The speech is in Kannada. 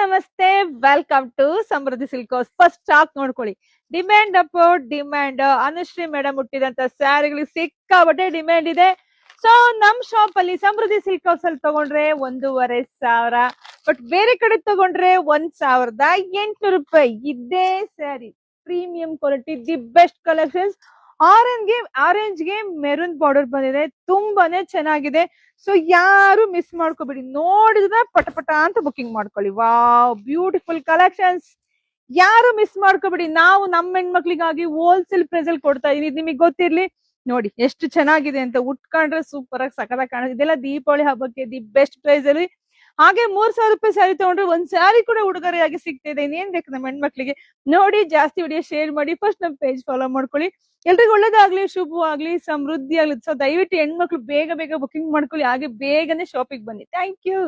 ನಮಸ್ತೆ, welcome to Samruddhi silk house. First stock ನೋಡ್ಕೊಳ್ಳಿ. ಡಿಮ್ಯಾಂಡ್ ಅಪೌಟ್ ಡಿಮ್ಯಾಂಡ್. ಅನುಶ್ರೀ ಮೇಡಮ್ ಹುಟ್ಟಿದಂತ ಸ್ಯಾರಿಗಳಿಗೆ ಸಿಕ್ಕಾಬಟ್ಟೆ ಡಿಮ್ಯಾಂಡ್ ಇದೆ. ಸೊ ನಮ್ ಶಾಪ್ ಅಲ್ಲಿ ಸಮೃದ್ಧಿ ಸಿಲ್ಕ್ ಹೌಸ್ ಅಲ್ಲಿ ತಗೊಂಡ್ರೆ 1,500, ಬಟ್ ಬೇರೆ ಕಡೆ ತಗೊಂಡ್ರೆ 1,800 ಇದೇ sari. Premium quality, the best collections. Orange ಗೆ ಮೆರೂನ್ ಬಾರ್ಡರ್ ಬಂದಿದೆ, ತುಂಬಾನೇ ಚೆನ್ನಾಗಿದೆ. ಸೊ ಯಾರು ಮಿಸ್ ಮಾಡ್ಕೋಬೇಡಿ, ನೋಡಿದ್ರೆ ಪಟ ಪಟ ಅಂತ ಬುಕಿಂಗ್ ಮಾಡ್ಕೊಳ್ಳಿ. Wow, beautiful collections. ಯಾರು ಮಿಸ್ ಮಾಡ್ಕೋಬೇಡಿ. ನಾವು ನಮ್ಮ ಹೆಣ್ಮಕ್ಳಿಗಾಗಿ ಹೋಲ್ಸೇಲ್ ಪ್ರೈಸ್ ಅಲ್ಲಿ ಕೊಡ್ತಾ ಇದೀವಿ. ನಿಮಗೆ ಗೊತ್ತಿರ್ಲಿ, ನೋಡಿ ಎಷ್ಟು ಚೆನ್ನಾಗಿದೆ ಅಂತ. ಉಟ್ಕೊಂಡ್ರೆ ಸೂಪರ್ ಆಗಿ ಸಖತ್ತಾಗಿ ಕಾಣುತ್ತೆ. ಇದೆಲ್ಲ ದೀಪಾವಳಿ ಹಬ್ಬಕ್ಕೆ ದಿ ಬೆಸ್ಟ್ ಪ್ರೈಸ್ ಅಲ್ಲಿ. ಹಾಗೆ 3,000 ರೂಪಾಯಿ ಸ್ಯಾರಿ ತಗೊಂಡ್ರೆ ಒಂದ್ ಸ್ಯಾರಿ ಕೂಡ ಉಡುಗೊರೆಯಾಗಿ ಸಿಗ್ತಾ ಇದೆ. ಇನ್ನೇನ್ ಬೇಕು ನಮ್ಮ ಹೆಣ್ಮಕ್ಳಿಗೆ. ನೋಡಿ, ಜಾಸ್ತಿ ವಿಡಿಯೋ ಶೇರ್ ಮಾಡಿ. ಫಸ್ಟ್ ನಮ್ ಪೇಜ್ ಫಾಲೋ ಮಾಡ್ಕೊಳ್ಳಿ. ಎಲ್ರಿಗೂ ಒಳ್ಳೇದಾಗ್ಲಿ, ಶುಭವಾಗ್ಲಿ, ಸಮೃದ್ಧಿ ಆಗ್ಲಿ. ಸೊ ದಯವಿಟ್ಟು ಹೆಣ್ಮಕ್ಳು ಬೇಗ ಬೇಗ ಬುಕಿಂಗ್ ಮಾಡ್ಕೊಳ್ಳಿ. ಹಾಗೆ ಬೇಗನೆ ಶಾಪಿಂಗ್ ಬನ್ನಿ. Thank you.